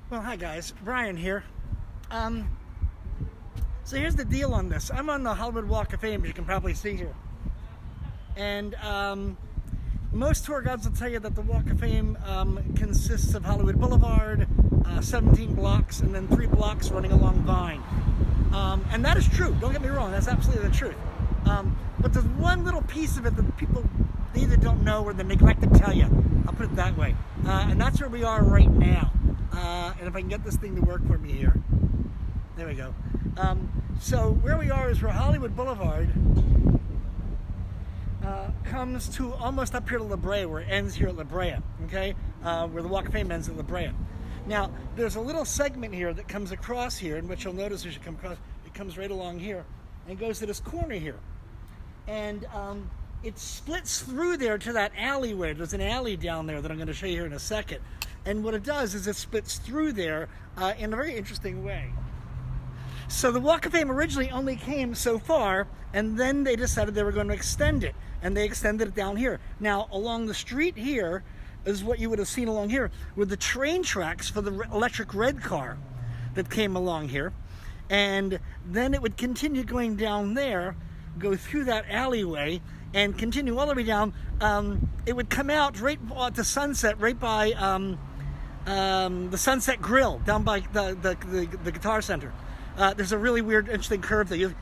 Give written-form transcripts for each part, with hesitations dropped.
Well, hi guys, Brian here. Um, so here's the deal on this. I'm on the Hollywood Walk of Fame, as you can probably see here. And most tour guides will tell you that the Walk of Fame consists of Hollywood Boulevard, 17 blocks, and then 3 blocks running along Vine. And that is true, don't get me wrong, that's absolutely the truth. But there's one little piece of it that people either don't know or they neglect to tell you. I'll put it that way. And that's where we are right now. And if I can get this thing to work for me here. There we go. So where we are is where Hollywood Boulevard comes to almost up here to La Brea, where it ends here at La Brea, okay? Where the Walk of Fame ends at La Brea. Now, there's a little segment here that comes across here, in which you'll notice as you come across, it comes right along here, and goes to this corner here. And it splits through there to that alleyway. There's an alley down there that I'm going to show you here in a second. And what it does is it splits through there in a very interesting way. So the Walk of Fame originally only came so far, and then they decided they were going to extend it, and they extended it down here. Now, along the street here is what you would have seen along here were the train tracks for the electric red car that came along here. And then it would continue going down there, go through that alleyway, and continue all the way down. It would come out right at the Sunset, right by the Sunset Grill, down by the Guitar Center. There's a really weird, interesting curve there. You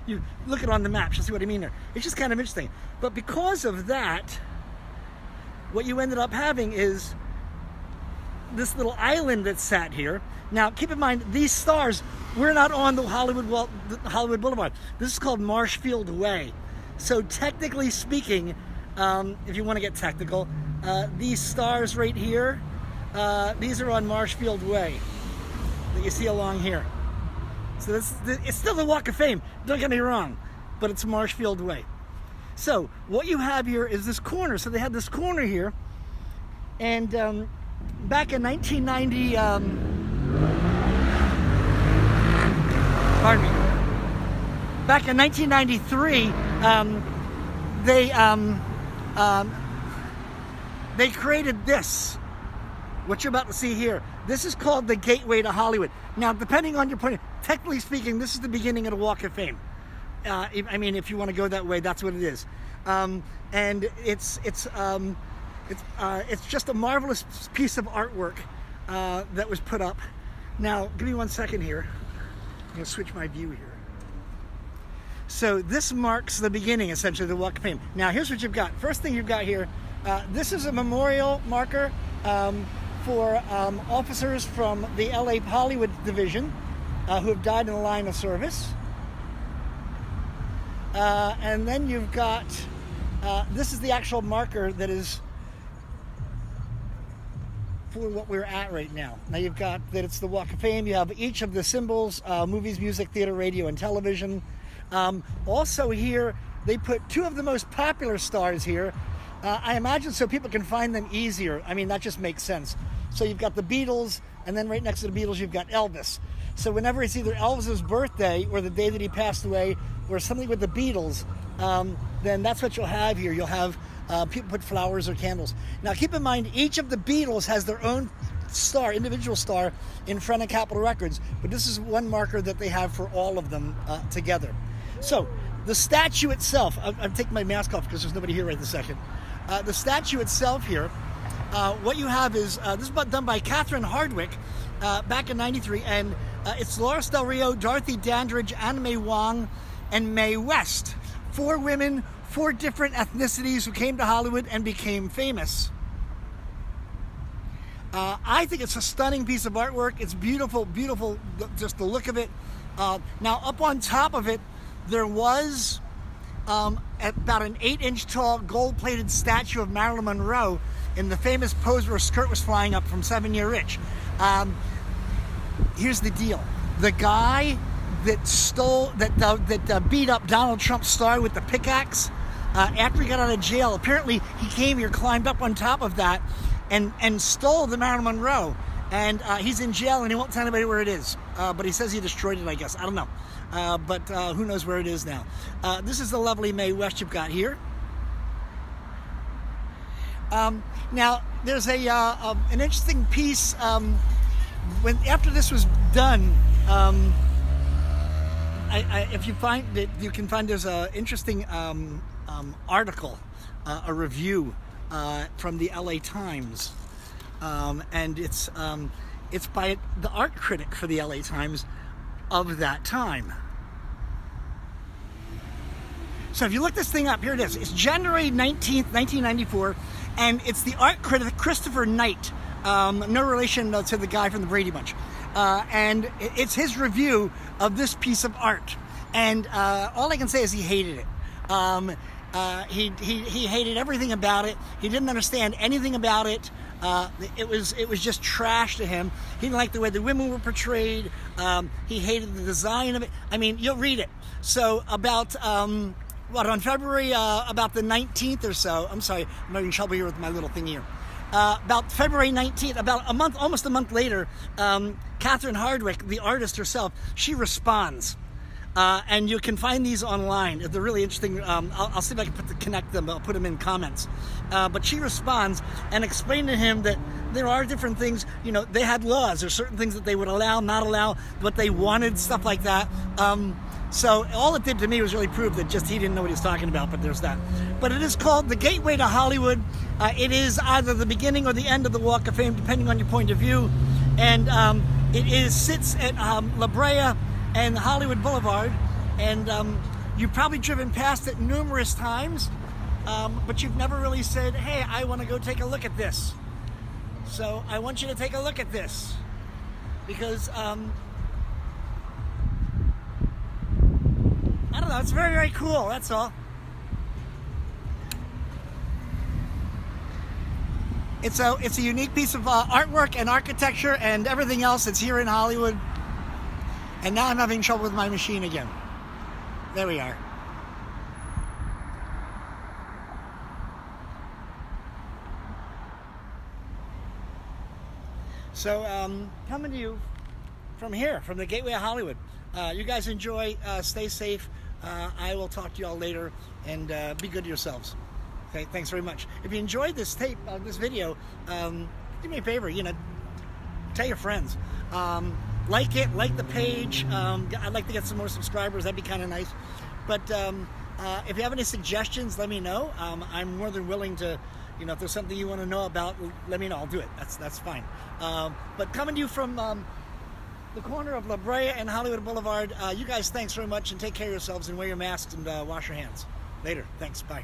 look at it on the map, you'll see what I mean there. It's just kind of interesting. But because of that, what you ended up having is this little island that sat here. Now, keep in mind, these stars, we're not on the Hollywood Boulevard. This is called Marshfield Way. So technically speaking, if you want to get technical, these stars right here, these are on Marshfield Way that you see along here. So it's still the Walk of Fame, don't get me wrong, but it's Marshfield Way. So what you have here is this corner. So they had this corner here, and back in 1990, pardon me, back in 1993, they created this, what you're about to see here. This is called the Gateway to Hollywood. Now, depending on your point, technically speaking, this is the beginning of the Walk of Fame. I mean, if you want to go that way, that's what it is. And it's just a marvelous piece of artwork that was put up. Now, give me 1 second here. I'm going to switch my view here. So this marks the beginning, essentially, of the Walk of Fame. Now, here's what you've got. First thing you've got here, this is a memorial marker for officers from the LA Hollywood Division who have died in the line of service. And then you've got, this is the actual marker that is for what we're at right now. Now you've got that it's the Walk of Fame. You have each of the symbols, movies, music, theater, radio, and television. Also here, they put 2 of the most popular stars here. I imagine so people can find them easier. I mean, that just makes sense. So you've got the Beatles, and then right next to the Beatles, you've got Elvis. So whenever it's either Elvis's birthday or the day that he passed away or something with the Beatles, then that's what you'll have here. You'll have people put flowers or candles. Now keep in mind, each of the Beatles has their own star, individual star, in front of Capitol Records. But this is one marker that they have for all of them together. So the statue itself, I'm taking my mask off because there's nobody here right this second. The statue itself here, what you have is, this is done by Catherine Hardwicke back in '93, and it's Loris Del Rio, Dorothy Dandridge, Anna Mae Wong, and Mae West. 4 women, 4 different ethnicities who came to Hollywood and became famous. I think it's a stunning piece of artwork. It's beautiful, beautiful, just the look of it. Now, up on top of it, there was about an 8-inch tall gold-plated statue of Marilyn Monroe in the famous pose where her skirt was flying up from 7 Year Itch. Here's the deal. The guy that beat up Donald Trump's star with the pickaxe, after he got out of jail, apparently he came here, climbed up on top of that, and stole the Marilyn Monroe. And he's in jail, and he won't tell anybody where it is. But he says he destroyed it, I guess. I don't know. But who knows where it is now. This is the lovely Mae West you've got here. Now, there's an interesting piece after this was done, if you find that, you can find there's an interesting article, a review from the LA Times, and it's by the art critic for the LA Times of that time. So if you look this thing up, here it is. It's January 19th, 1994, and it's the art critic Christopher Knight, no relation to the guy from the Brady Bunch. And it's his review of this piece of art. And all I can say is he hated it. He hated everything about it. He didn't understand anything about it. It was just trash to him. He didn't like the way the women were portrayed. He hated the design of it. I mean, you'll read it. So about on February about the 19th or so. I'm sorry, I'm having trouble here with my little thing here. About February 19th, about a month, almost a month later, Catherine Hardwicke, the artist herself, she responds. And you can find these online. They're really interesting. I'll see if I can connect them. I'll put them in comments. But she responds and explained to him that there are different things. You know, they had laws. There's certain things that they would allow, not allow, what they wanted, stuff like that. So all it did to me was really prove that just he didn't know what he was talking about, but there's that. But it is called The Gateway to Hollywood. It is either the beginning or the end of the Walk of Fame, depending on your point of view. And sits at La Brea and Hollywood Boulevard. And you've probably driven past it numerous times, but you've never really said, hey, I want to go take a look at this. So I want you to take a look at this. Because I don't know, it's very, very cool, that's all. It's a unique piece of artwork and architecture and everything else that's here in Hollywood. And now I'm having trouble with my machine again. There we are. So coming to you from here, from the Gateway of Hollywood. You guys enjoy, stay safe. I will talk to you all later, and be good to yourselves. Okay, thanks very much. If you enjoyed this tape, this video, do me a favor, tell your friends. Like it, like the page. I'd like to get some more subscribers. That'd be kind of nice. But if you have any suggestions, let me know. I'm more than willing to, if there's something you want to know about, let me know. I'll do it. That's fine. But coming to you from the corner of La Brea and Hollywood Boulevard, you guys, thanks very much, and take care of yourselves and wear your masks and wash your hands. Later. Thanks. Bye.